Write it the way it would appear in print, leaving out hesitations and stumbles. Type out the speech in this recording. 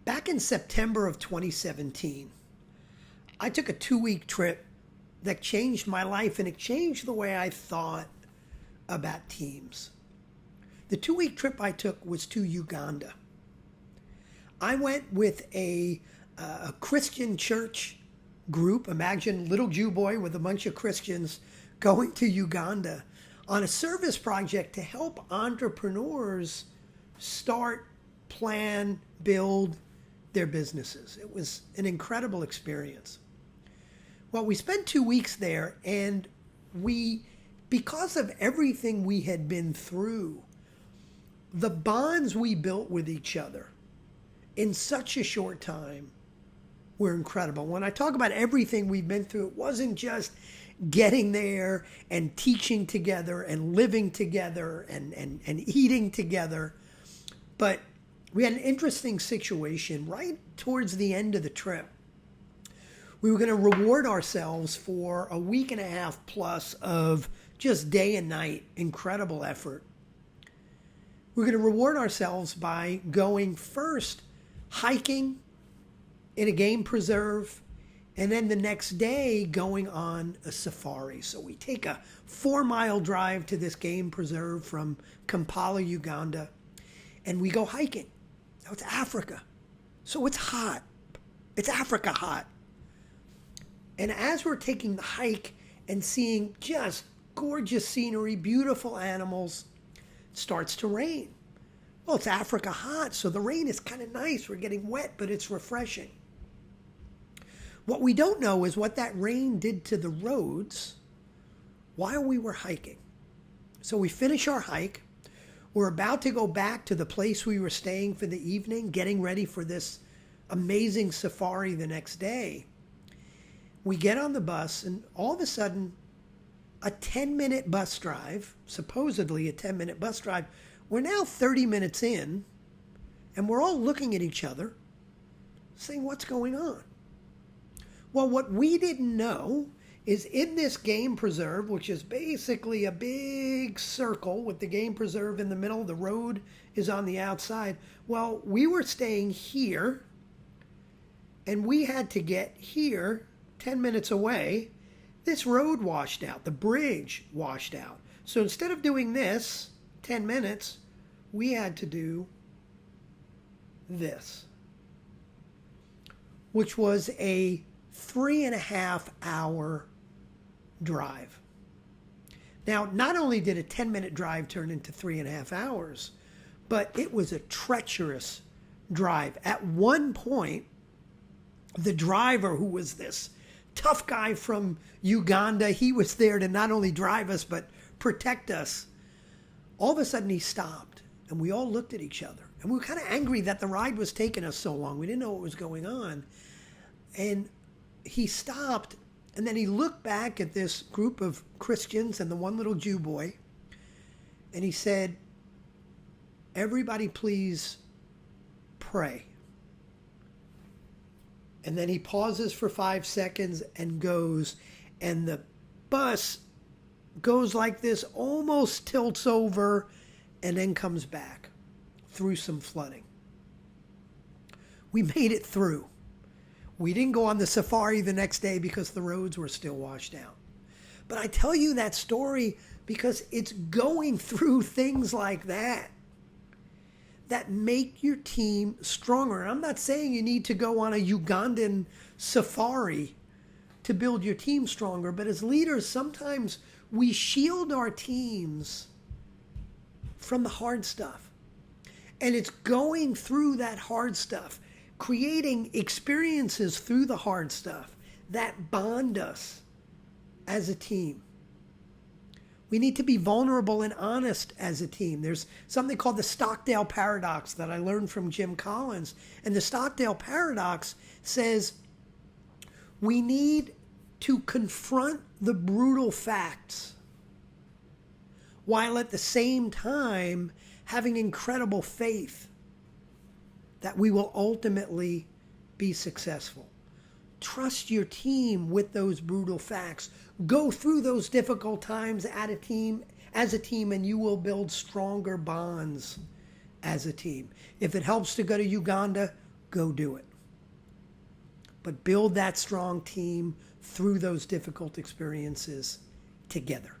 Back in September of 2017, I took a 2 week trip that changed my life and it changed the way I thought about teams. The 2 week trip I took was to Uganda. I went with a Christian church group. Imagine little Jew boy with a bunch of Christians going to Uganda on a service project to help entrepreneurs start, plan, build their businesses. It was an incredible experience. Well, we spent 2 weeks there, and because of everything we had been through, the bonds we built with each other in such a short time were incredible. When I talk about everything we've been through, it wasn't just getting there and teaching together and living together and eating together, but we had an interesting situation right towards the end of the trip. We were going to reward ourselves for a week and a half plus of just day and night, incredible effort. We're going to reward ourselves by going first hiking in a game preserve, and then the next day going on a safari. So we take a 4-mile drive to this game preserve from Kampala, Uganda, and we go hiking. Now it's Africa, so it's hot. It's Africa hot. And as we're taking the hike and seeing just gorgeous scenery, beautiful animals, it starts to rain. Well, it's Africa hot, so the rain is kind of nice. We're getting wet, but it's refreshing. What we don't know is what that rain did to the roads while we were hiking. So we finish our hike. We're about to go back to the place we were staying for the evening, getting ready for this amazing safari the next day. We get on the bus, and all of a sudden, a 10-minute bus drive, supposedly a 10-minute bus drive, we're now 30 minutes in, and we're all looking at each other, saying, what's going on? Well, what we didn't know is in this game preserve, which is basically a big circle with the game preserve in the middle, the road is on the outside. Well, we were staying here, and we had to get here 10 minutes away. This road washed out, the bridge washed out. So instead of doing this 10 minutes, we had to do this, which was a 3.5-hour drive. Now, not only did a 10-minute drive turn into 3.5 hours, but it was a treacherous drive. At one point, the driver, who was this tough guy from Uganda, he was there to not only drive us, but protect us. All of a sudden, he stopped, and we all looked at each other. And we were kind of angry that the ride was taking us so long. We didn't know what was going on. And he stopped, and then he looked back at this group of Christians and the one little Jew boy, and he said, everybody please pray. And then he pauses for 5 seconds and goes, and the bus goes like this, almost tilts over, and then comes back through some flooding. We made it through. We didn't go on the safari the next day because the roads were still washed out. But I tell you that story because it's going through things like that that make your team stronger. And I'm not saying you need to go on a Ugandan safari to build your team stronger, but as leaders, sometimes we shield our teams from the hard stuff. And it's going through that hard stuff, creating experiences through the hard stuff that bond us as a team. We need to be vulnerable and honest as a team. There's something called the Stockdale Paradox that I learned from Jim Collins. And the Stockdale Paradox says we need to confront the brutal facts while at the same time having incredible faith that we will ultimately be successful. Trust your team with those brutal facts. Go through those difficult times as a team, and you will build stronger bonds as a team. If it helps to go to Uganda, go do it. But build that strong team through those difficult experiences together.